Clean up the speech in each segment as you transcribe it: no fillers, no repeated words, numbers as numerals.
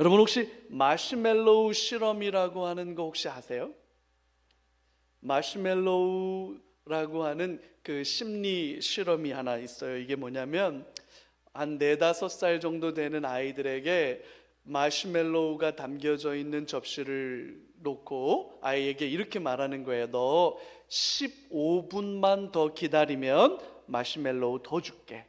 여러분 혹시 마시멜로우 실험이라고 하는 거 혹시 아세요? 마시멜로우라고 하는 그 심리 실험이 하나 있어요. 이게 뭐냐면 한 4-5살 정도 되는 아이들에게 마시멜로우가 담겨져 있는 접시를 놓고 아이에게 이렇게 말하는 거예요. 너 15분만 더 기다리면 마시멜로우 더 줄게.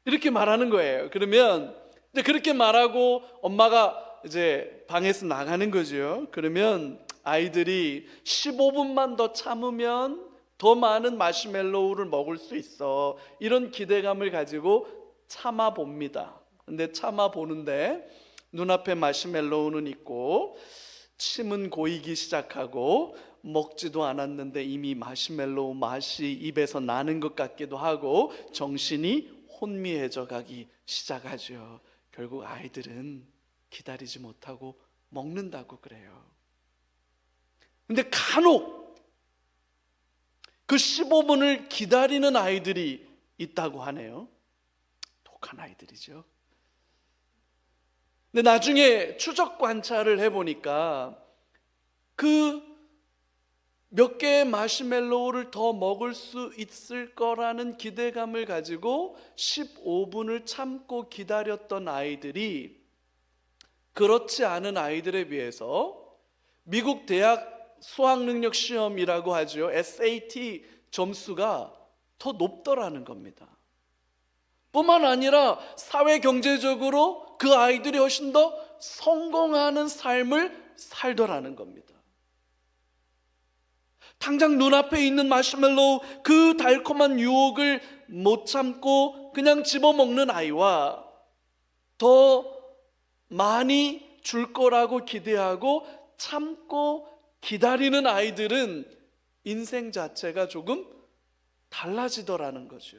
이렇게 말하는 거예요. 그러면 이제 그렇게 말하고 엄마가 이제 방에서 나가는 거죠. 그러면 아이들이 15분만 더 참으면 더 많은 마시멜로우를 먹을 수 있어. 이런 기대감을 가지고 참아 봅니다. 근데 참아 보는데 눈앞에 마시멜로우는 있고 침은 고이기 시작하고 먹지도 않았는데 이미 마시멜로우 맛이 입에서 나는 것 같기도 하고 정신이 혼미해져 가기 시작하죠. 결국 아이들은 기다리지 못하고 먹는다고 그래요. 근데 간혹 그 15분을 기다리는 아이들이 있다고 하네요. 독한 아이들이죠. 근데 나중에 추적 관찰을 해보니까 그 몇 개의 마시멜로우를 더 먹을 수 있을 거라는 기대감을 가지고 15분을 참고 기다렸던 아이들이 그렇지 않은 아이들에 비해서 미국 대학 수학능력 시험이라고 하죠. SAT 점수가 더 높더라는 겁니다. 뿐만 아니라 사회 경제적으로 그 아이들이 훨씬 더 성공하는 삶을 살더라는 겁니다. 당장 눈앞에 있는 마시멜로우 그 달콤한 유혹을 못 참고 그냥 집어먹는 아이와 더 많이 줄 거라고 기대하고 참고 기다리는 아이들은 인생 자체가 조금 달라지더라는 거죠.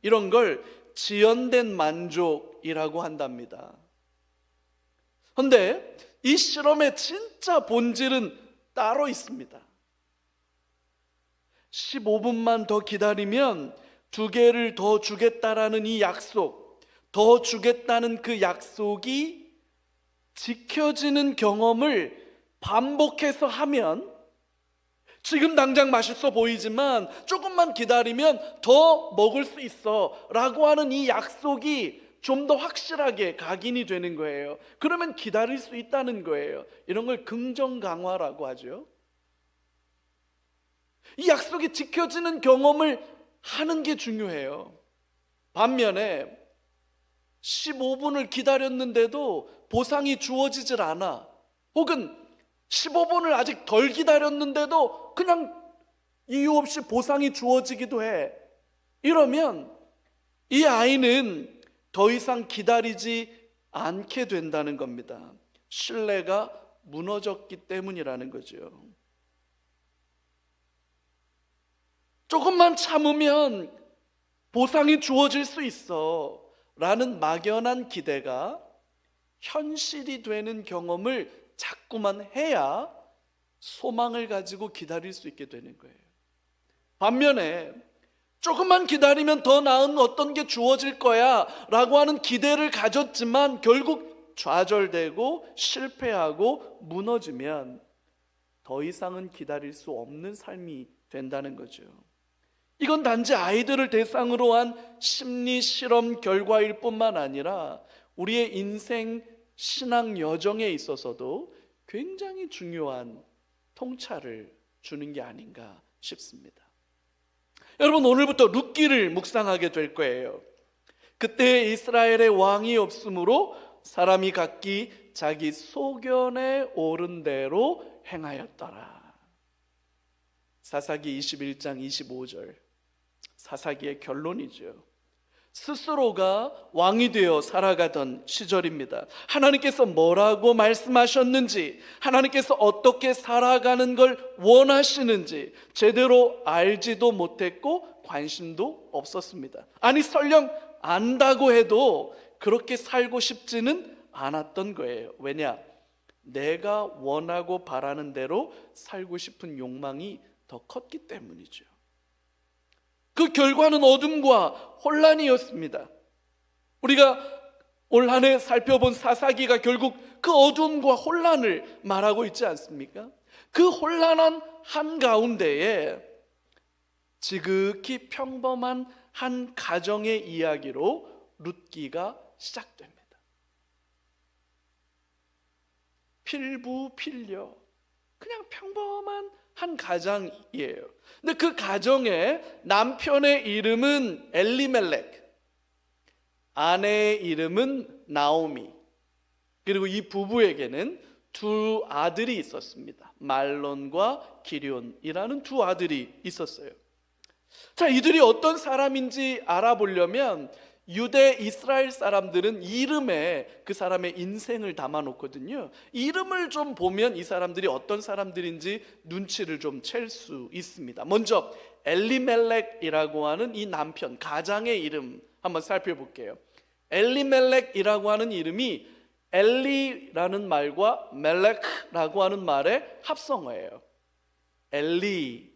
이런 걸 지연된 만족이라고 한답니다. 그런데 이 실험의 진짜 본질은 따로 있습니다. 15분만 더 기다리면 2개를 더 주겠다라는 이 약속, 더 주겠다는 그 약속이 지켜지는 경험을 반복해서 하면 지금 당장 맛있어 보이지만 조금만 기다리면 더 먹을 수 있어 라고 하는 이 약속이 좀 더 확실하게 각인이 되는 거예요. 그러면 기다릴 수 있다는 거예요. 이런 걸 긍정 강화라고 하죠. 이 약속이 지켜지는 경험을 하는 게 중요해요. 반면에 15분을 기다렸는데도 보상이 주어지질 않아. 혹은 15분을 아직 덜 기다렸는데도 그냥 이유 없이 보상이 주어지기도 해. 이러면 이 아이는 더 이상 기다리지 않게 된다는 겁니다. 신뢰가 무너졌기 때문이라는 거죠. 조금만 참으면 보상이 주어질 수 있어 라는 막연한 기대가 현실이 되는 경험을 자꾸만 해야 소망을 가지고 기다릴 수 있게 되는 거예요. 반면에 조금만 기다리면 더 나은 어떤 게 주어질 거야 라고 하는 기대를 가졌지만 결국 좌절되고 실패하고 무너지면 더 이상은 기다릴 수 없는 삶이 된다는 거죠. 이건 단지 아이들을 대상으로 한 심리 실험 결과일 뿐만 아니라 우리의 인생 신앙 여정에 있어서도 굉장히 중요한 통찰을 주는 게 아닌가 싶습니다. 여러분, 오늘부터 룻기를 묵상하게 될 거예요. 그때 이스라엘의 왕이 없으므로 사람이 각기 자기 소견에 오른 대로 행하였더라. 사사기 21장 25절, 사사기의 결론이죠. 스스로가 왕이 되어 살아가던 시절입니다. 하나님께서 뭐라고 말씀하셨는지, 하나님께서 어떻게 살아가는 걸 원하시는지 제대로 알지도 못했고 관심도 없었습니다. 아니, 설령 안다고 해도 그렇게 살고 싶지는 않았던 거예요. 왜냐? 내가 원하고 바라는 대로 살고 싶은 욕망이 더 컸기 때문이죠. 그 결과는 어둠과 혼란이었습니다. 우리가 올 한 해 살펴본 사사기가 결국 그 어둠과 혼란을 말하고 있지 않습니까? 그 혼란한 한가운데에 지극히 평범한 한 가정의 이야기로 룻기가 시작됩니다. 필부필녀, 그냥 평범한 한 가정이에요. 근데 그 가정의 남편의 이름은 엘리멜렉, 아내의 이름은 나오미, 그리고 이 부부에게는 두 아들이 있었습니다. 말론과 기럧이라는 두 아들이 있었어요. 자, 이들이 어떤 사람인지 알아보려면 유대 이스라엘 사람들은 이름에 그 사람의 인생을 담아놓거든요. 이름을 좀 보면 이 사람들이 어떤 사람들인지 눈치를 좀 챌 수 있습니다. 먼저 엘리멜렉이라고 하는 이 남편, 가장의 이름 한번 살펴볼게요. 엘리멜렉이라고 하는 이름이 엘리라는 말과 멜렉라고 하는 말의 합성어예요. 엘리,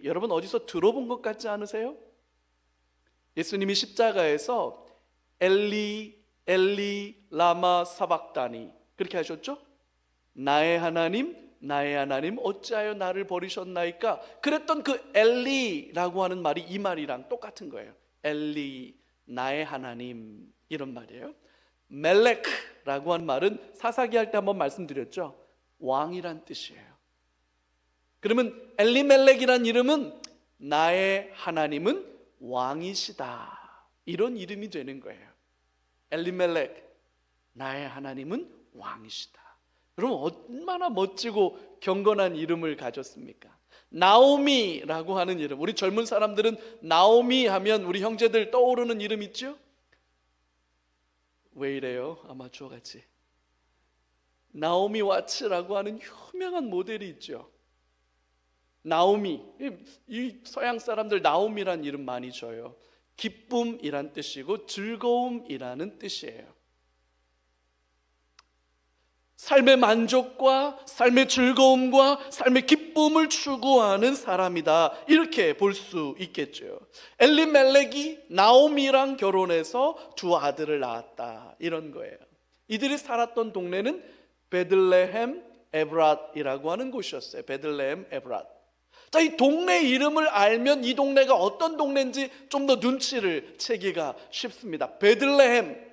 여러분 어디서 들어본 것 같지 않으세요? 예수님이 십자가에서 엘리 라마 사박다니 그렇게 하셨죠? 나의 하나님 어찌하여 나를 버리셨나이까? 그랬던 그 엘리라고 하는 말이 이 말이랑 똑같은 거예요. 엘리, 나의 하나님, 이런 말이에요. 멜렉라고 하는 말은 사사기 할 때 한번 말씀드렸죠. 왕이란 뜻이에요. 그러면 엘리멜렉이란 이름은 나의 하나님은 왕이시다, 이런 이름이 되는 거예요. 엘리멜렉, 나의 하나님은 왕이시다. 여러분 얼마나 멋지고 경건한 이름을 가졌습니까? 나오미라고 하는 이름, 우리 젊은 사람들은 나오미 하면 우리 형제들 떠오르는 이름 있죠? 왜 이래요? 아마추어 같이. 나오미 와츠라고 하는 유명한 모델이 있죠. 나오미, 이 서양 사람들 나오미란 이름 많이 줘요. 기쁨이란 뜻이고 즐거움이라는 뜻이에요. 삶의 만족과 삶의 즐거움과 삶의 기쁨을 추구하는 사람이다, 이렇게 볼 수 있겠죠. 엘리멜렉이 나오미랑 결혼해서 두 아들을 낳았다, 이런 거예요. 이들이 살았던 동네는 베들레헴 에브랏이라고 하는 곳이었어요. 베들레헴 에브랏. 자, 이 동네 이름을 알면 이 동네가 어떤 동네인지 좀 더 눈치를 채기가 쉽습니다. 베들레헴,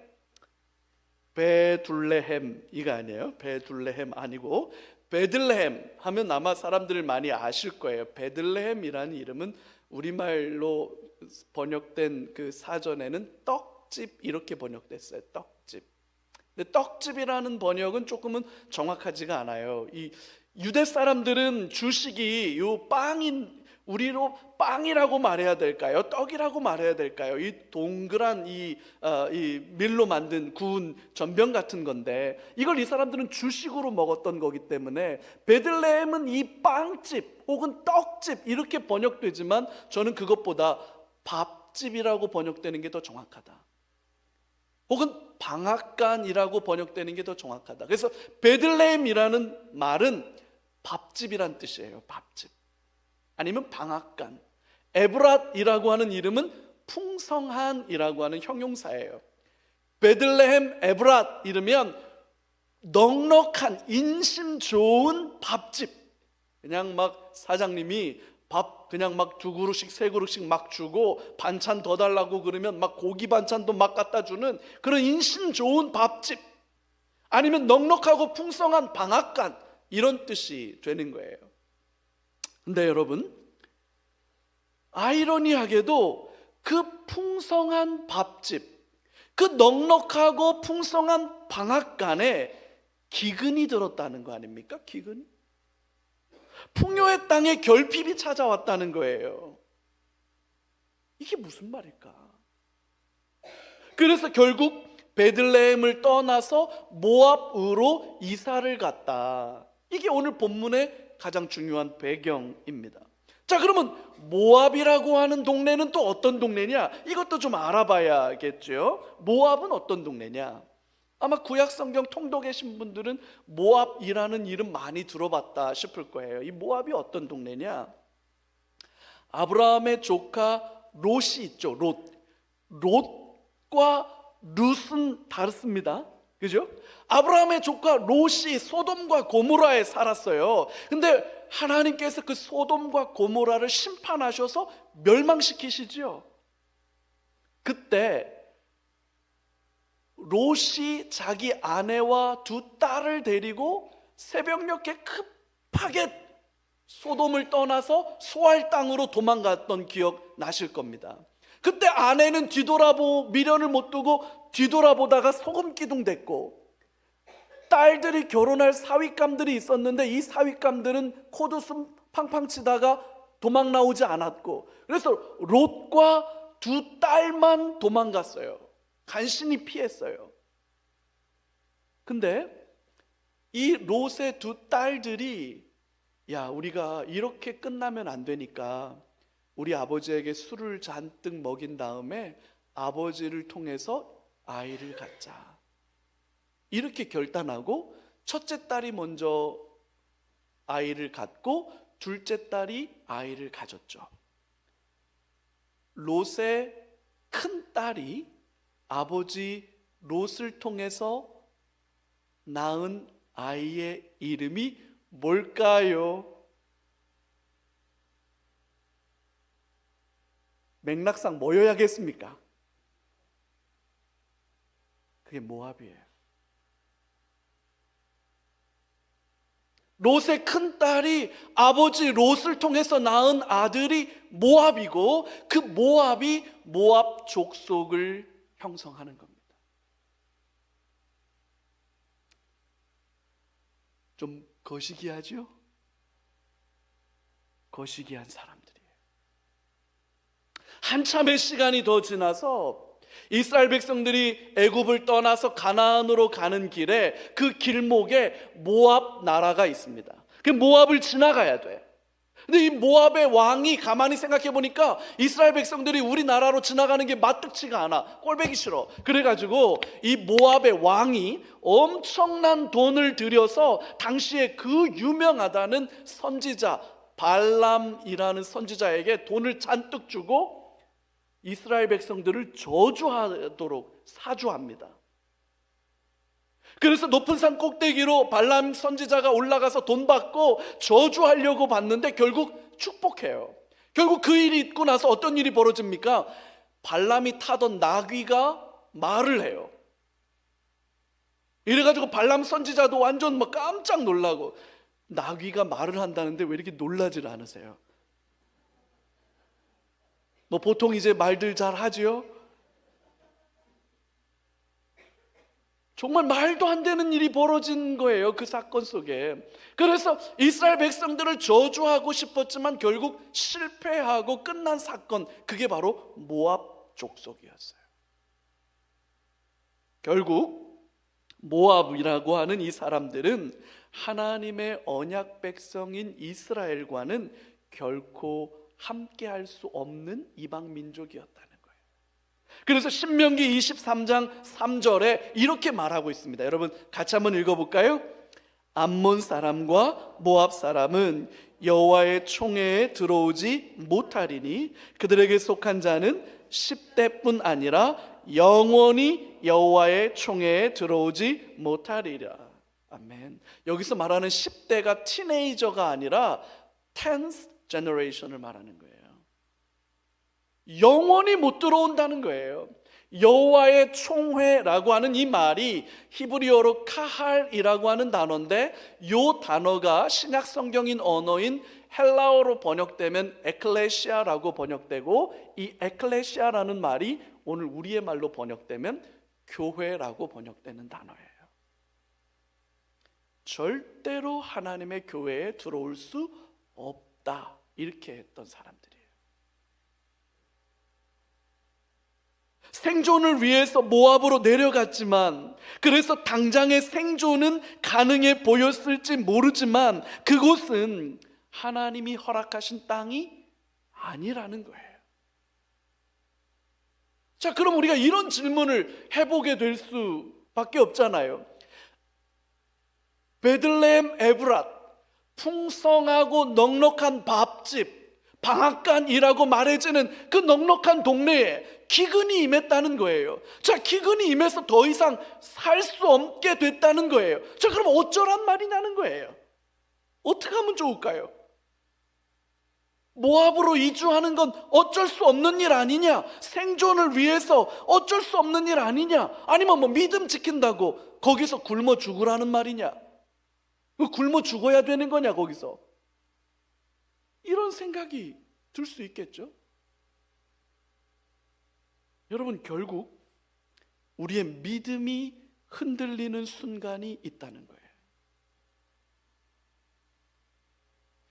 이거 아니에요. 베둘레헴 아니고 베들레헴 하면 아마 사람들 많이 아실 거예요. 베들레헴이라는 이름은 우리말로 번역된 그 사전에는 떡집, 이렇게 번역됐어요. 떡집. 근데 떡집이라는 번역은 조금은 정확하지가 않아요. 이 유대 사람들은 주식이 요 빵인, 우리로 빵이라고 말해야 될까요? 떡이라고 말해야 될까요? 이 동그란 이 밀로 만든 구운 전병 같은 건데 이걸 이 사람들은 주식으로 먹었던 거기 때문에 베들레헴은 이 빵집 혹은 떡집 이렇게 번역되지만 저는 그것보다 밥집이라고 번역되는 게 더 정확하다. 혹은 방앗간이라고 번역되는 게 더 정확하다. 그래서 베들레헴이라는 말은 밥집이란 뜻이에요. 밥집. 아니면 방앗간. 에브랏이라고 하는 이름은 풍성한이라고 하는 형용사예요. 베들레헴 에브랏 이르면 넉넉한 인심 좋은 밥집. 그냥 막 사장님이 밥 그냥 막 두 그릇씩 세 그릇씩 막 주고 반찬 더 달라고 그러면 막 고기 반찬도 막 갖다 주는 그런 인심 좋은 밥집, 아니면 넉넉하고 풍성한 방앗간, 이런 뜻이 되는 거예요. 근데 여러분, 아이러니하게도 그 풍성한 밥집, 그 넉넉하고 풍성한 방앗간에 기근이 들었다는 거 아닙니까? 기근이. 풍요의 땅에 결핍이 찾아왔다는 거예요. 이게 무슨 말일까? 그래서 결국 베들레헴을 떠나서 모압으로 이사를 갔다. 이게 오늘 본문의 가장 중요한 배경입니다. 자, 그러면 모압이라고 하는 동네는 또 어떤 동네냐? 이것도 좀 알아봐야겠죠. 모압은 어떤 동네냐? 아마 구약 성경 통독하신 분들은 모압이라는 이름 많이 들어봤다 싶을 거예요. 이 모압이 어떤 동네냐? 아브라함의 조카 롯이 있죠. 롯과 룻은 다릅니다. 그죠? 아브라함의 조카 롯이 소돔과 고모라에 살았어요. 근데 하나님께서 그 소돔과 고모라를 심판하셔서 멸망시키시죠. 그때 롯이 자기 아내와 두 딸을 데리고 새벽녘에 급하게 소돔을 떠나서 소알 땅으로 도망갔던 기억 나실 겁니다. 그때 아내는 미련을 못 두고 뒤돌아보다가 소금기둥 됐고, 딸들이 결혼할 사윗감들이 있었는데 이 사윗감들은 코드숨 팡팡 치다가 도망 나오지 않았고, 그래서 롯과 두 딸만 도망갔어요. 간신히 피했어요. 근데 이 롯의 두 딸들이 우리가 이렇게 끝나면 안 되니까 우리 아버지에게 술을 잔뜩 먹인 다음에 아버지를 통해서 아이를 갖자, 이렇게 결단하고 첫째 딸이 먼저 아이를 갖고 둘째 딸이 아이를 가졌죠. 롯의 큰 딸이 아버지 롯을 통해서 낳은 아이의 이름이 뭘까요? 맥락상 뭐여야겠습니까? 그게 모압이에요. 롯의 큰 딸이 아버지 롯을 통해서 낳은 아들이 모압이고, 그 모압이 모압 족속을 형성하는 겁니다. 좀 거시기하죠? 거시기한 사람들이에요. 한참의 시간이 더 지나서 이스라엘 백성들이 애굽을 떠나서 가나안으로 가는 길에 그 길목에 모압 나라가 있습니다. 그 모압을 지나가야 돼. 근데 이 모압의 왕이 가만히 생각해 보니까 이스라엘 백성들이 우리나라로 지나가는 게 마뜩치가 않아. 꼴보기 싫어. 그래가지고 이 모압의 왕이 엄청난 돈을 들여서 당시에 그 유명하다는 선지자 발람이라는 선지자에게 돈을 잔뜩 주고 이스라엘 백성들을 저주하도록 사주합니다. 그래서 높은 산 꼭대기로 발람 선지자가 올라가서 돈 받고 저주하려고 봤는데 결국 축복해요. 결국 그 일이 있고 나서 어떤 일이 벌어집니까? 발람이 타던 나귀가 말을 해요. 이래가지고 발람 선지자도 완전 막 깜짝 놀라고, 나귀가 말을 한다는데 왜 이렇게 놀라질 않으세요? 보통 이제 말들 잘 하지요? 정말 말도 안 되는 일이 벌어진 거예요, 그 사건 속에. 그래서 이스라엘 백성들을 저주하고 싶었지만 결국 실패하고 끝난 사건, 그게 바로 모압 족속이었어요. 결국 모압이라고 하는 이 사람들은 하나님의 언약 백성인 이스라엘과는 결코 함께할 수 없는 이방 민족이었다는 거예요. 그래서 신명기 23장 3절에 이렇게 말하고 있습니다. 여러분 같이 한번 읽어볼까요? 암몬 사람과 모압 사람은 여호와의 총회에 들어오지 못하리니 그들에게 속한 자는 10대뿐 아니라 영원히 여호와의 총회에 들어오지 못하리라. 아멘. 여기서 말하는 10대가 티네이저가 아니라 10th generation을 말하는 거예요. 영원히 못 들어온다는 거예요. 여호와의 총회라고 하는 이 말이 히브리어로 카할이라고 하는 단어인데, 이 단어가 신약 성경인 언어인 헬라어로 번역되면 에클레시아라고 번역되고, 이 에클레시아라는 말이 오늘 우리의 말로 번역되면 교회라고 번역되는 단어예요. 절대로 하나님의 교회에 들어올 수 없다, 이렇게 했던 사람들이에요. 생존을 위해서 모압으로 내려갔지만, 그래서 당장의 생존은 가능해 보였을지 모르지만 그곳은 하나님이 허락하신 땅이 아니라는 거예요. 자, 그럼 우리가 이런 질문을 해보게 될 수밖에 없잖아요. 베들레헴 에브랏, 풍성하고 넉넉한 밥집, 방앗간이라고 말해지는 그 넉넉한 동네에 기근이 임했다는 거예요. 자, 기근이 임해서 더 이상 살 수 없게 됐다는 거예요. 자, 그럼 어쩌란 말이냐는 거예요. 어떻게 하면 좋을까요? 모압으로 이주하는 건 어쩔 수 없는 일 아니냐? 생존을 위해서 어쩔 수 없는 일 아니냐? 아니면 뭐 믿음 지킨다고 거기서 굶어 죽으라는 말이냐? 굶어 죽어야 되는 거냐 거기서? 이런 생각이 들 수 있겠죠? 여러분, 결국 우리의 믿음이 흔들리는 순간이 있다는 거예요.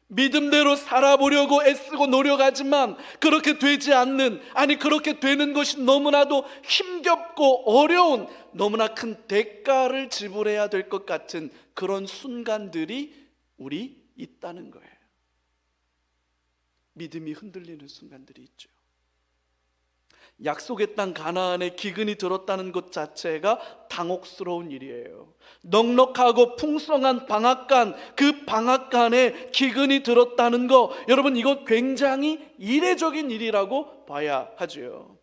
믿음대로 살아보려고 애쓰고 노력하지만 그렇게 되지 않는, 아니 그렇게 되는 것이 너무나도 힘겹고 어려운, 너무나 큰 대가를 지불해야 될 것 같은 그런 순간들이 우리 있다는 거예요. 믿음이 흔들리는 순간들이 있죠. 약속의 땅 가나안에 기근이 들었다는 것 자체가 당혹스러운 일이에요. 넉넉하고 풍성한 방앗간, 그 방앗간에 기근이 들었다는 거, 여러분 이거 굉장히 이례적인 일이라고 봐야 하죠.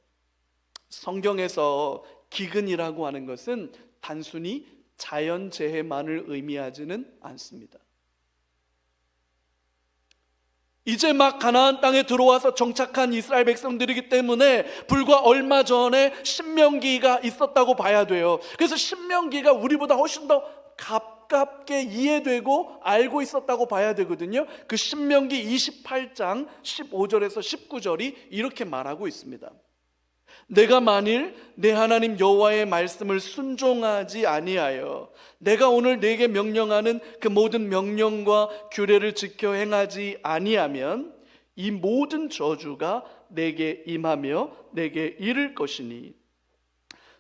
성경에서 기근이라고 하는 것은 단순히 자연재해만을 의미하지는 않습니다. 이제 막 가나안 땅에 들어와서 정착한 이스라엘 백성들이기 때문에 불과 얼마 전에 신명기가 있었다고 봐야 돼요. 그래서 신명기가 우리보다 훨씬 더 가깝게 이해되고 알고 있었다고 봐야 되거든요. 그 신명기 28장 15절에서 19절이 이렇게 말하고 있습니다. 내가 만일 내 하나님 여호와의 말씀을 순종하지 아니하여 내가 오늘 네게 명령하는 그 모든 명령과 규례를 지켜 행하지 아니하면 이 모든 저주가 내게 임하며 내게 이를 것이니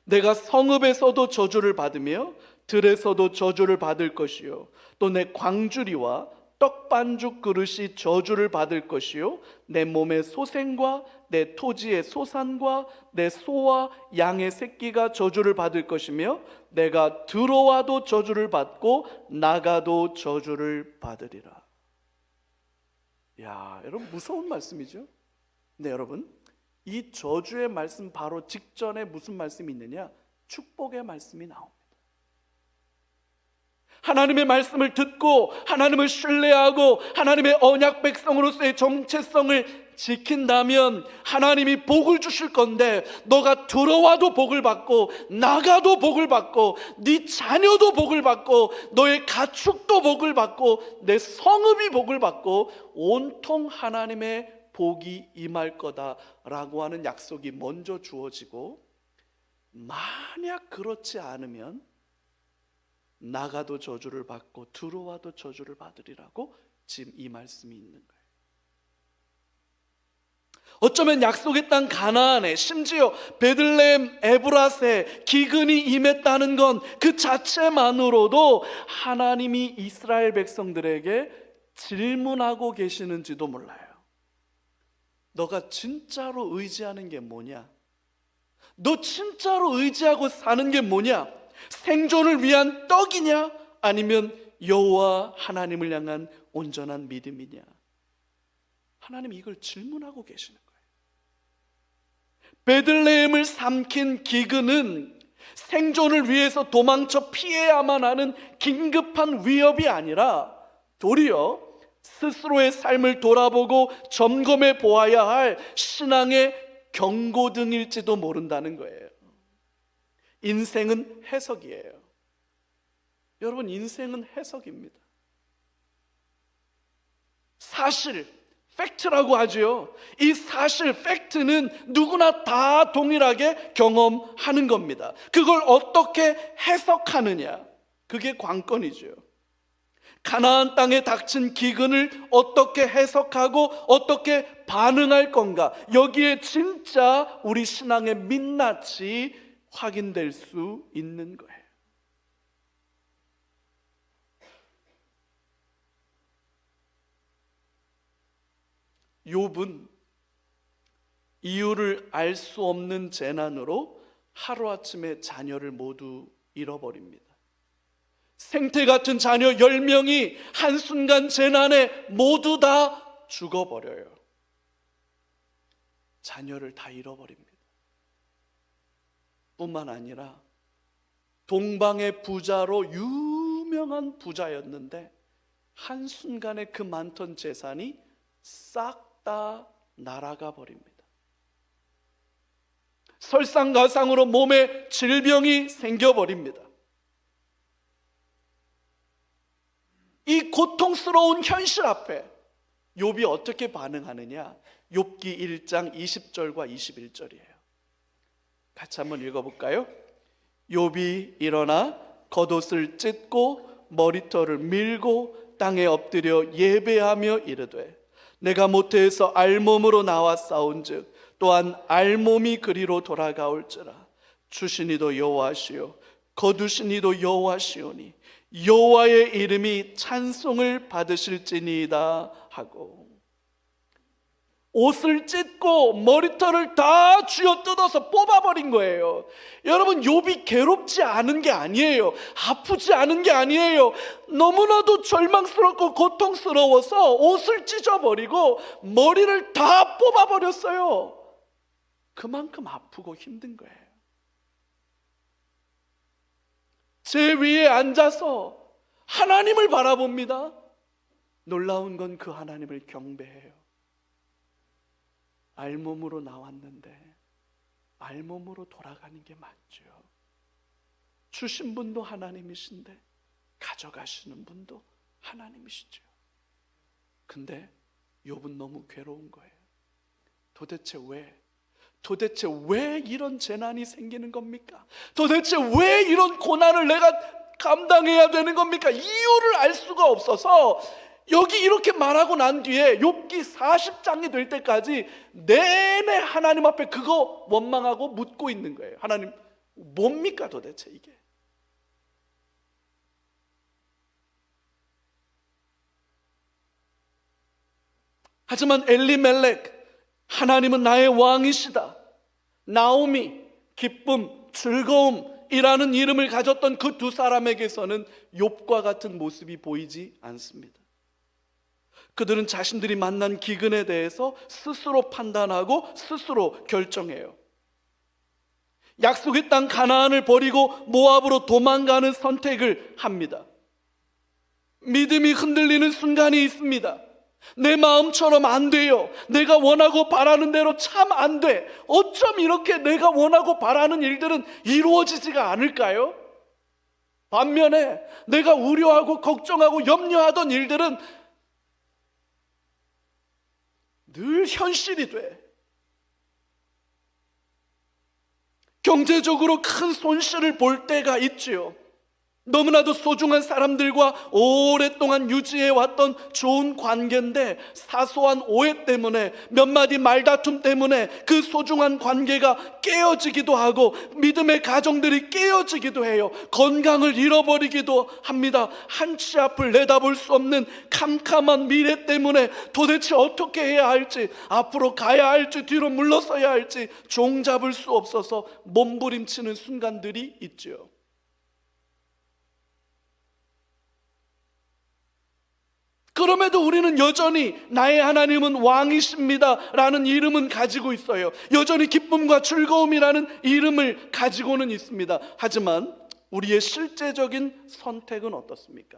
내가 성읍에서도 저주를 받으며 들에서도 저주를 받을 것이요 또 내 광주리와 떡반죽 그릇이 저주를 받을 것이요 내 몸의 소생과 내 토지의 소산과 내 소와 양의 새끼가 저주를 받을 것이며 내가 들어와도 저주를 받고 나가도 저주를 받으리라. 야, 여러분 무서운 말씀이죠? 네, 여러분 이 저주의 말씀 바로 직전에 무슨 말씀이 있느냐? 축복의 말씀이 나옵니다. 하나님의 말씀을 듣고 하나님을 신뢰하고 하나님의 언약 백성으로서의 정체성을 지킨다면 하나님이 복을 주실 건데, 너가 들어와도 복을 받고 나가도 복을 받고 네 자녀도 복을 받고 너의 가축도 복을 받고 내 성읍이 복을 받고 온통 하나님의 복이 임할 거다라고 하는 약속이 먼저 주어지고, 만약 그렇지 않으면 나가도 저주를 받고 들어와도 저주를 받으리라고 지금 이 말씀이 있는 거예요. 어쩌면 약속의 땅 가나안에, 심지어 베들레헴 에브라스에 기근이 임했다는 건 그 자체만으로도 하나님이 이스라엘 백성들에게 질문하고 계시는지도 몰라요. 너가 진짜로 의지하는 게 뭐냐? 너 진짜로 의지하고 사는 게 뭐냐? 생존을 위한 떡이냐? 아니면 여호와 하나님을 향한 온전한 믿음이냐? 하나님이 이걸 질문하고 계시는 거예요. 베들레헴을 삼킨 기근은 생존을 위해서 도망쳐 피해야만 하는 긴급한 위협이 아니라 도리어 스스로의 삶을 돌아보고 점검해 보아야 할 신앙의 경고등일지도 모른다는 거예요. 인생은 해석이에요. 여러분, 인생은 해석입니다. 사실, 팩트라고 하죠. 이 사실, 팩트는 누구나 다 동일하게 경험하는 겁니다. 그걸 어떻게 해석하느냐, 그게 관건이죠. 가나안 땅에 닥친 기근을 어떻게 해석하고 어떻게 반응할 건가, 여기에 진짜 우리 신앙의 민낯이 확인될 수 있는 거예요. 욥은 이유를 알 수 없는 재난으로 하루아침에 자녀를 모두 잃어버립니다. 생태 같은 자녀 10명이 한순간 재난에 모두 다 죽어버려요. 자녀를 다 잃어버립니다. 뿐만 아니라 동방의 부자로 유명한 부자였는데 한순간에 그 많던 재산이 싹 다 날아가 버립니다. 설상가상으로 몸에 질병이 생겨버립니다. 이 고통스러운 현실 앞에 욥이 어떻게 반응하느냐? 욥기 1장 20절과 21절이에요. 같이 한번 읽어볼까요? 욥이 일어나 겉옷을 찢고 머리털을 밀고 땅에 엎드려 예배하며 이르되 내가 모태에서 알몸으로 나왔사온즉 또한 알몸이 그리로 돌아가올지라. 주신 이도 여호와시요 거두신 이도 여호와시오니 여호와의 이름이 찬송을 받으실지니이다 하고, 옷을 찢고 머리털을 다 쥐어뜯어서 뽑아버린 거예요. 여러분, 욥이 괴롭지 않은 게 아니에요. 아프지 않은 게 아니에요. 너무나도 절망스럽고 고통스러워서 옷을 찢어버리고 머리를 다 뽑아버렸어요. 그만큼 아프고 힘든 거예요. 제 위에 앉아서 하나님을 바라봅니다. 놀라운 건 그 하나님을 경배해요. 알몸으로 나왔는데 알몸으로 돌아가는 게 맞죠. 주신 분도 하나님이신데 가져가시는 분도 하나님이시죠. 근데 욥은 너무 괴로운 거예요. 도대체 왜 이런 재난이 생기는 겁니까? 도대체 왜 이런 고난을 내가 감당해야 되는 겁니까? 이유를 알 수가 없어서 여기 이렇게 말하고 난 뒤에 욥기 40장이 될 때까지 내내 하나님 앞에 그거 원망하고 묻고 있는 거예요. 하나님, 뭡니까 도대체 이게? 하지만 엘리멜렉, 하나님은 나의 왕이시다, 나오미, 기쁨, 즐거움이라는 이름을 가졌던 그 두 사람에게서는 욥과 같은 모습이 보이지 않습니다. 그들은 자신들이 만난 기근에 대해서 스스로 판단하고 스스로 결정해요. 약속의 땅 가나안을 버리고 모압으로 도망가는 선택을 합니다. 믿음이 흔들리는 순간이 있습니다. 내 마음처럼 안 돼요. 내가 원하고 바라는 대로 참 안 돼. 어쩜 이렇게 내가 원하고 바라는 일들은 이루어지지가 않을까요? 반면에 내가 우려하고 걱정하고 염려하던 일들은 늘 현실이 돼. 경제적으로 큰 손실을 볼 때가 있지요. 너무나도 소중한 사람들과 오랫동안 유지해왔던 좋은 관계인데 사소한 오해 때문에, 몇 마디 말다툼 때문에 그 소중한 관계가 깨어지기도 하고 믿음의 가정들이 깨어지기도 해요. 건강을 잃어버리기도 합니다. 한치 앞을 내다볼 수 없는 캄캄한 미래 때문에 도대체 어떻게 해야 할지, 앞으로 가야 할지 뒤로 물러서야 할지 종잡을 수 없어서 몸부림치는 순간들이 있죠. 그럼에도 우리는 여전히 나의 하나님은 왕이십니다 라는 이름은 가지고 있어요. 여전히 기쁨과 즐거움이라는 이름을 가지고는 있습니다. 하지만 우리의 실제적인 선택은 어떻습니까?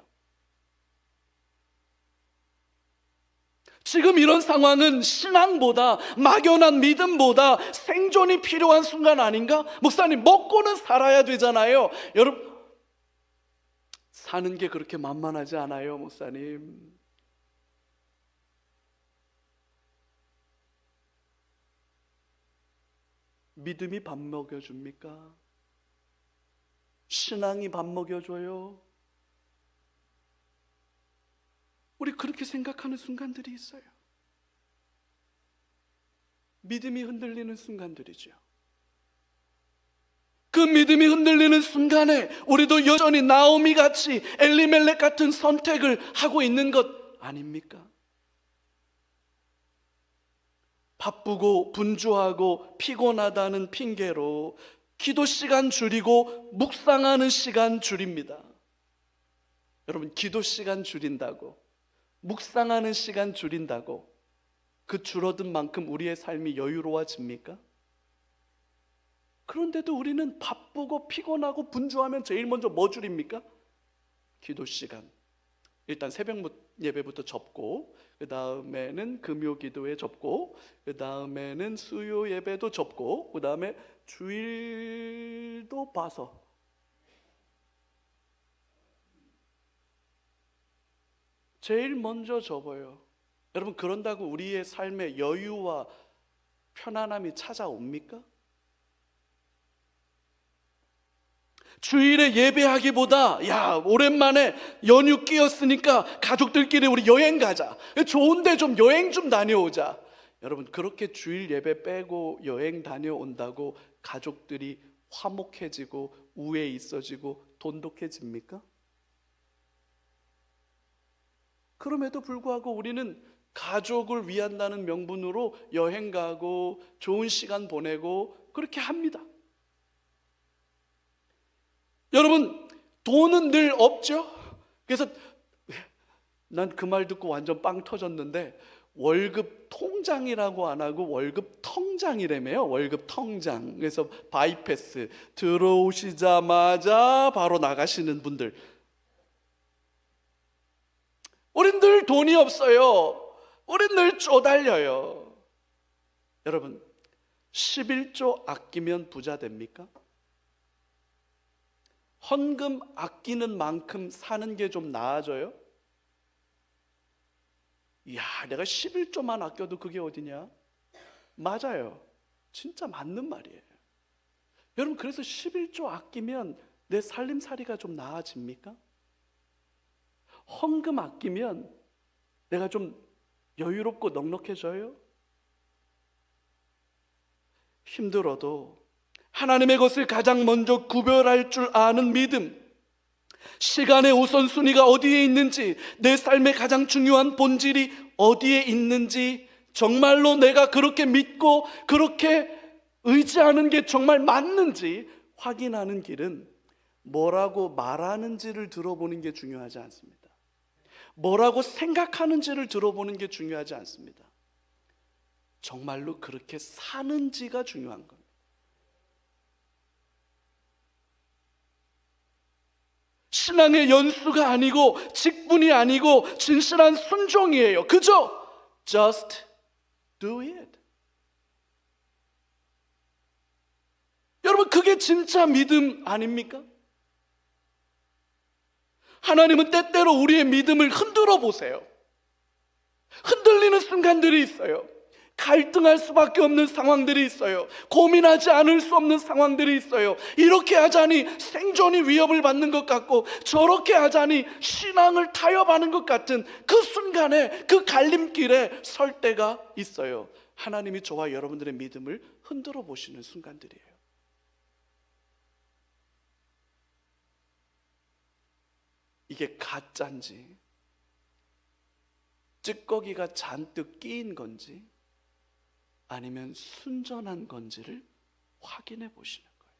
지금 이런 상황은 신앙보다, 막연한 믿음보다 생존이 필요한 순간 아닌가? 목사님, 먹고는 살아야 되잖아요. 여러분, 사는 게 그렇게 만만하지 않아요, 목사님. 믿음이 밥 먹여줍니까? 신앙이 밥 먹여줘요? 우리 그렇게 생각하는 순간들이 있어요. 믿음이 흔들리는 순간들이죠. 그 믿음이 흔들리는 순간에 우리도 여전히 나오미 같이, 엘리멜렉 같은 선택을 하고 있는 것 아닙니까? 바쁘고 분주하고 피곤하다는 핑계로 기도 시간 줄이고 묵상하는 시간 줄입니다. 여러분, 기도 시간 줄인다고, 묵상하는 시간 줄인다고 그 줄어든 만큼 우리의 삶이 여유로워집니까? 그런데도 우리는 바쁘고 피곤하고 분주하면 제일 먼저 뭐 줄입니까? 기도 시간. 일단 새벽 예배부터 접고, 그 다음에는 금요 기도에 접고, 그 다음에는 수요 예배도 접고, 그 다음에 주일도 봐서 제일 먼저 접어요. 여러분, 그런다고 우리의 삶에 여유와 편안함이 찾아옵니까? 주일에 예배하기보다 야, 오랜만에 연휴 끼었으니까 가족들끼리 우리 여행 가자, 좋은데 좀 여행 좀 다녀오자. 여러분, 그렇게 주일 예배 빼고 여행 다녀온다고 가족들이 화목해지고 우애 있어지고 돈독해집니까? 그럼에도 불구하고 우리는 가족을 위한다는 명분으로 여행 가고 좋은 시간 보내고 그렇게 합니다. 여러분, 돈은 늘 없죠? 그래서 난 그 말 듣고 완전 빵 터졌는데, 월급 통장이라고 안 하고 월급 텅장이라며요. 월급 텅장. 그래서 바이패스, 들어오시자마자 바로 나가시는 분들. 우린 늘 돈이 없어요. 우린 늘 쪼달려요. 여러분, 11조 아끼면 부자 됩니까? 헌금 아끼는 만큼 사는 게 좀 나아져요? 이야, 내가 11조만 아껴도 그게 어디냐? 맞아요. 진짜 맞는 말이에요. 여러분, 그래서 11조 아끼면 내 살림살이가 좀 나아집니까? 헌금 아끼면 내가 좀 여유롭고 넉넉해져요? 힘들어도 하나님의 것을 가장 먼저 구별할 줄 아는 믿음, 시간의 우선순위가 어디에 있는지, 내 삶의 가장 중요한 본질이 어디에 있는지, 정말로 내가 그렇게 믿고 그렇게 의지하는 게 정말 맞는지 확인하는 길은 뭐라고 말하는지를 들어보는 게 중요하지 않습니다. 뭐라고 생각하는지를 들어보는 게 중요하지 않습니다. 정말로 그렇게 사는지가 중요한 겁니다. 신앙의 연수가 아니고 직분이 아니고 진실한 순종이에요. 그죠? Just do it. 여러분, 그게 진짜 믿음 아닙니까? 하나님은 때때로 우리의 믿음을 흔들어 보세요. 흔들리는 순간들이 있어요. 갈등할 수밖에 없는 상황들이 있어요. 고민하지 않을 수 없는 상황들이 있어요. 이렇게 하자니 생존이 위협을 받는 것 같고, 저렇게 하자니 신앙을 타협하는 것 같은 그 순간에, 그 갈림길에 설 때가 있어요. 하나님이 저와 여러분들의 믿음을 흔들어 보시는 순간들이에요. 이게 가짜인지, 찌꺼기가 잔뜩 끼인 건지, 아니면 순전한 건지를 확인해 보시는 거예요.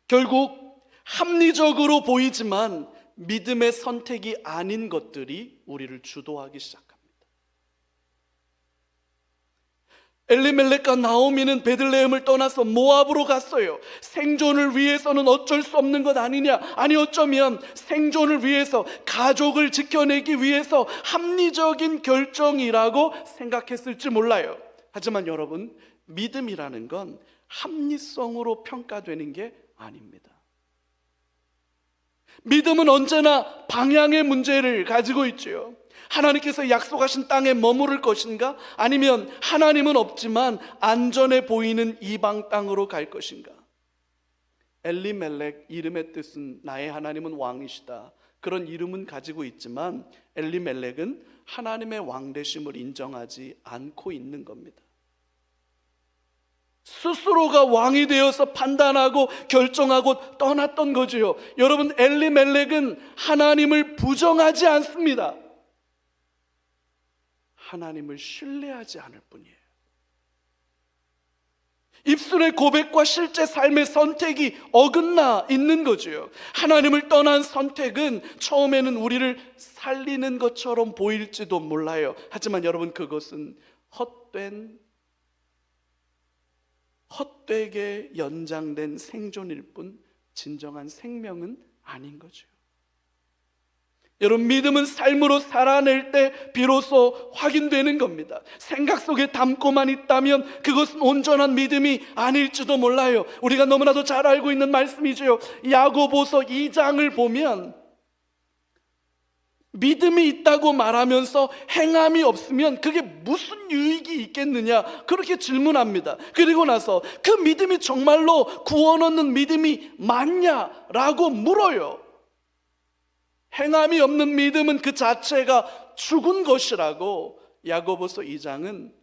결국 합리적으로 보이지만 믿음의 선택이 아닌 것들이 우리를 주도하기 시작합니다. 엘리멜렉과 나오미는 베들레헴을 떠나서 모압으로 갔어요. 생존을 위해서는 어쩔 수 없는 것 아니냐? 아니, 어쩌면 생존을 위해서, 가족을 지켜내기 위해서 합리적인 결정이라고 생각했을지 몰라요. 하지만 여러분, 믿음이라는 건 합리성으로 평가되는 게 아닙니다. 믿음은 언제나 방향의 문제를 가지고 있죠. 하나님께서 약속하신 땅에 머무를 것인가? 아니면 하나님은 없지만 안전해 보이는 이방 땅으로 갈 것인가? 엘리멜렉, 이름의 뜻은 나의 하나님은 왕이시다, 그런 이름은 가지고 있지만 엘리멜렉은 하나님의 왕되심을 인정하지 않고 있는 겁니다. 스스로가 왕이 되어서 판단하고 결정하고 떠났던 거죠. 여러분, 엘리멜렉은 하나님을 부정하지 않습니다. 하나님을 신뢰하지 않을 뿐이에요. 입술의 고백과 실제 삶의 선택이 어긋나 있는 거지요. 하나님을 떠난 선택은 처음에는 우리를 살리는 것처럼 보일지도 몰라요. 하지만 여러분, 그것은 헛되게 연장된 생존일 뿐 진정한 생명은 아닌 거죠. 여러분, 믿음은 삶으로 살아낼 때 비로소 확인되는 겁니다. 생각 속에 담고만 있다면 그것은 온전한 믿음이 아닐지도 몰라요. 우리가 너무나도 잘 알고 있는 말씀이죠. 야고보서 2장을 보면 믿음이 있다고 말하면서 행함이 없으면 그게 무슨 유익이 있겠느냐, 그렇게 질문합니다. 그리고 나서 그 믿음이 정말로 구원 얻는 믿음이 맞냐라고 물어요. 행함이 없는 믿음은 그 자체가 죽은 것이라고 야고보서 2장은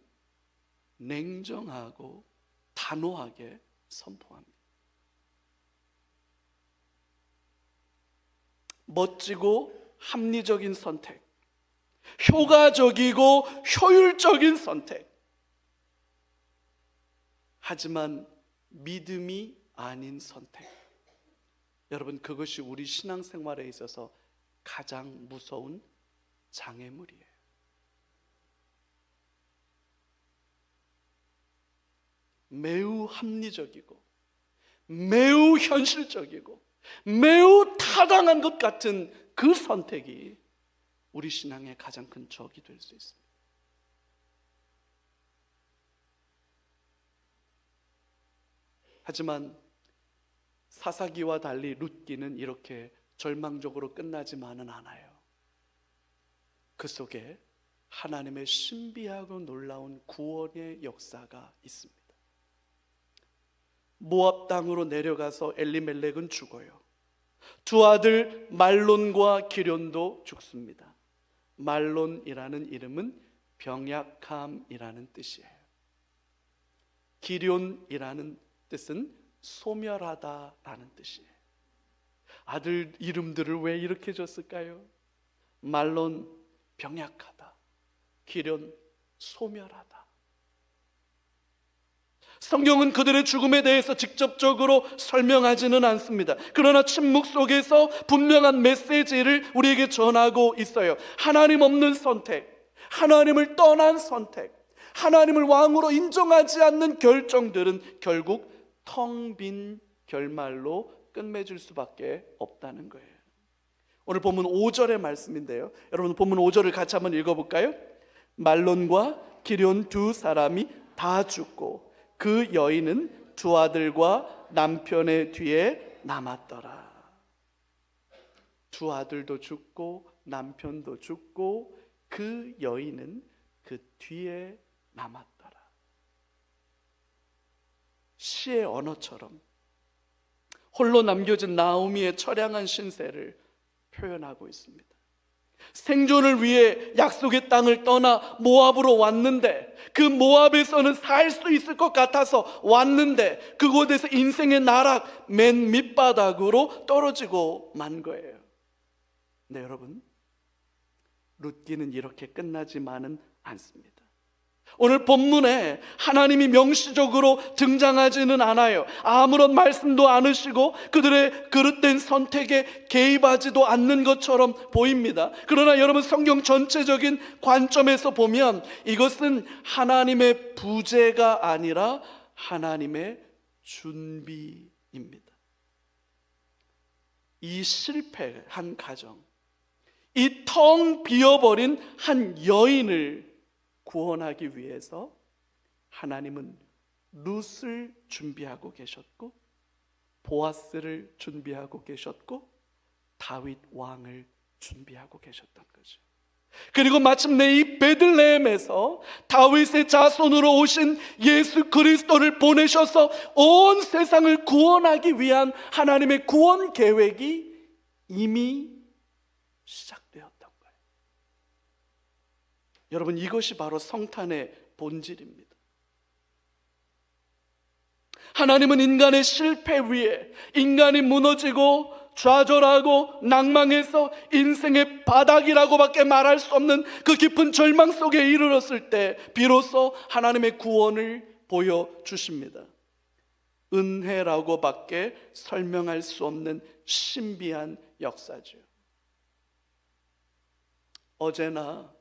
냉정하고 단호하게 선포합니다. 멋지고 합리적인 선택, 효과적이고 효율적인 선택, 하지만 믿음이 아닌 선택, 여러분, 그것이 우리 신앙생활에 있어서 가장 무서운 장애물이에요. 매우 합리적이고 매우 현실적이고 매우 타당한 것 같은 그 선택이 우리 신앙의 가장 큰 적이 될 수 있습니다. 하지만 사사기와 달리 룻기는 이렇게 절망적으로 끝나지만은 않아요. 그 속에 하나님의 신비하고 놀라운 구원의 역사가 있습니다. 모압 땅으로 내려가서 엘리멜렉은 죽어요. 두 아들 말론과 기련도 죽습니다. 말론이라는 이름은 병약함이라는 뜻이에요. 기련이라는 뜻은 소멸하다라는 뜻이에요. 아들 이름들을 왜 이렇게 줬을까요? 말론 병약하다, 기련 소멸하다. 성경은 그들의 죽음에 대해서 직접적으로 설명하지는 않습니다. 그러나 침묵 속에서 분명한 메시지를 우리에게 전하고 있어요. 하나님 없는 선택, 하나님을 떠난 선택, 하나님을 왕으로 인정하지 않는 결정들은 결국 텅 빈 결말로 끝맺을 수밖에 없다는 거예요. 오늘 본문 5절의 말씀인데요, 여러분 본문 5절을 같이 한번 읽어볼까요? 말론과 기련 두 사람이 다 죽고 그 여인은 두 아들과 남편의 뒤에 남았더라. 두 아들도 죽고 남편도 죽고 그 여인은 그 뒤에 남았더라. 시의 언어처럼 홀로 남겨진 나오미의 처량한 신세를 표현하고 있습니다. 생존을 위해 약속의 땅을 떠나 모압으로 왔는데, 그 모압에서는 살 수 있을 것 같아서 왔는데 그곳에서 인생의 나락 맨 밑바닥으로 떨어지고 만 거예요. 네, 여러분, 룻기는 이렇게 끝나지만은 않습니다. 오늘 본문에 하나님이 명시적으로 등장하지는 않아요. 아무런 말씀도 않으시고 그들의 그릇된 선택에 개입하지도 않는 것처럼 보입니다. 그러나 여러분, 성경 전체적인 관점에서 보면 이것은 하나님의 부재가 아니라 하나님의 준비입니다. 이 실패한 가정, 이 텅 비어버린 한 여인을 구원하기 위해서 하나님은 룻을 준비하고 계셨고, 보아스를 준비하고 계셨고, 다윗 왕을 준비하고 계셨던 거죠. 그리고 마침내 이 베들레헴에서 다윗의 자손으로 오신 예수 그리스도를 보내셔서 온 세상을 구원하기 위한 하나님의 구원 계획이 이미 시작되었던 거예요. 여러분, 이것이 바로 성탄의 본질입니다. 하나님은 인간의 실패 위에, 인간이 무너지고 좌절하고 낭망해서 인생의 바닥이라고밖에 말할 수 없는 그 깊은 절망 속에 이르렀을 때 비로소 하나님의 구원을 보여주십니다. 은혜라고밖에 설명할 수 없는 신비한 역사죠. 어제나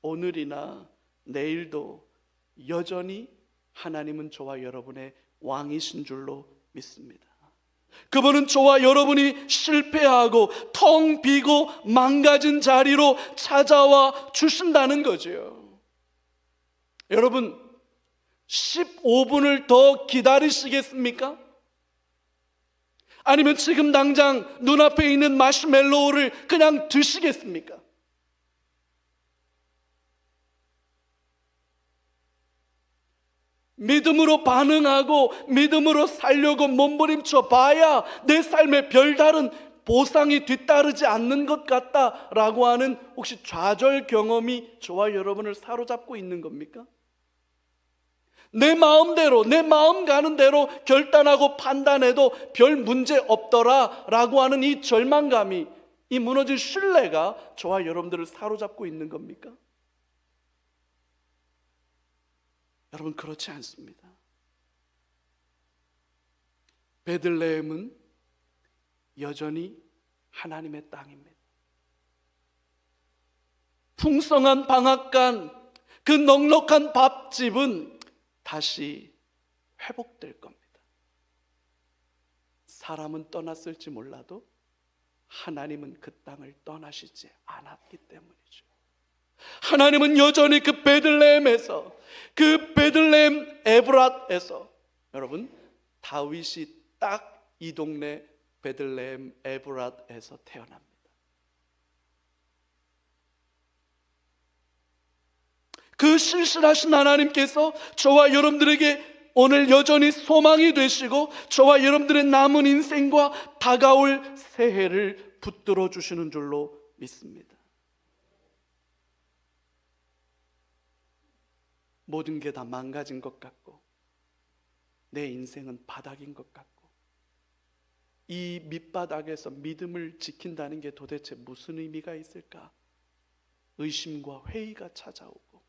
오늘이나 내일도 여전히 하나님은 저와 여러분의 왕이신 줄로 믿습니다. 그분은 저와 여러분이 실패하고 텅 비고 망가진 자리로 찾아와 주신다는 거죠. 여러분, 15분을 더 기다리시겠습니까? 아니면 지금 당장 눈앞에 있는 마시멜로우를 그냥 드시겠습니까? 믿음으로 반응하고 믿음으로 살려고 몸부림쳐 봐야 내 삶에 별다른 보상이 뒤따르지 않는 것 같다라고 하는 혹시 좌절 경험이 저와 여러분을 사로잡고 있는 겁니까? 내 마음대로, 내 마음 가는 대로 결단하고 판단해도 별 문제 없더라 라고 하는 이 절망감이, 이 무너진 신뢰가 저와 여러분들을 사로잡고 있는 겁니까? 여러분, 그렇지 않습니다. 베들레헴은 여전히 하나님의 땅입니다. 풍성한 방앗간, 그 넉넉한 밥집은 다시 회복될 겁니다. 사람은 떠났을지 몰라도 하나님은 그 땅을 떠나시지 않았기 때문이죠. 하나님은 여전히 그 베들레헴에서, 그 베들레헴 에브랏에서, 여러분, 다윗이 딱 이 동네 베들레헴 에브랏에서 태어납니다. 그 신실하신 하나님께서 저와 여러분들에게 오늘 여전히 소망이 되시고 저와 여러분들의 남은 인생과 다가올 새해를 붙들어 주시는 줄로 믿습니다. 모든 게 다 망가진 것 같고 내 인생은 바닥인 것 같고 이 밑바닥에서 믿음을 지킨다는 게 도대체 무슨 의미가 있을까? 의심과 회의가 찾아오고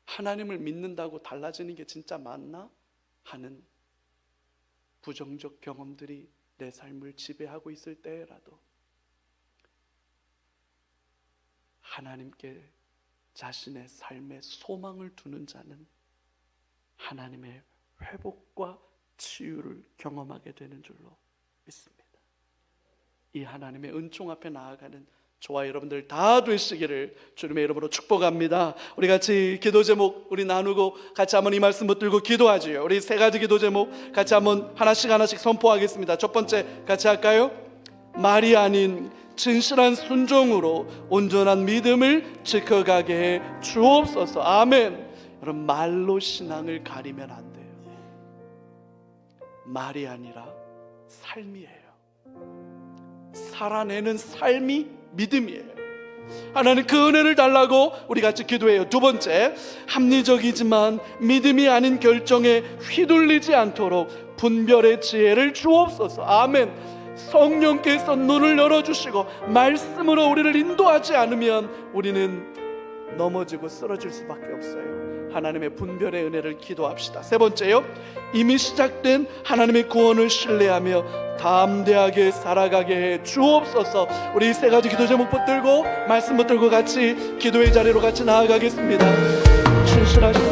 하나님을 믿는다고 달라지는 게 진짜 맞나? 하는 부정적 경험들이 내 삶을 지배하고 있을 때라도 하나님께 자신의 삶에 소망을 두는 자는 하나님의 회복과 치유를 경험하게 되는 줄로 믿습니다. 이 하나님의 은총 앞에 나아가는 저와 여러분들 다 되시기를 주님의 이름으로 축복합니다. 우리 같이 기도 제목 우리 나누고 같이 한번 이 말씀 붙들고 기도하지요. 우리 세 가지 기도 제목 같이 한번 하나씩 선포하겠습니다. 첫 번째 같이 할까요? 말이 아닌 진실한 순종으로 온전한 믿음을 지켜가게 해 주옵소서. 아멘. 여러분, 말로 신앙을 가리면 안 돼요. 말이 아니라 삶이에요. 살아내는 삶이 믿음이에요. 하나님 그 은혜를 달라고 우리 같이 기도해요. 두 번째, 합리적이지만 믿음이 아닌 결정에 휘둘리지 않도록 분별의 지혜를 주옵소서. 아멘. 성령께서 눈을 열어주시고 말씀으로 우리를 인도하지 않으면 우리는 넘어지고 쓰러질 수밖에 없어요. 하나님의 분별의 은혜를 기도합시다. 세 번째요, 이미 시작된 하나님의 구원을 신뢰하며 담대하게 살아가게 해 주옵소서. 우리 세 가지 기도 제목 붙들고 말씀 붙들고 같이 기도의 자리로 같이 나아가겠습니다. 신실하신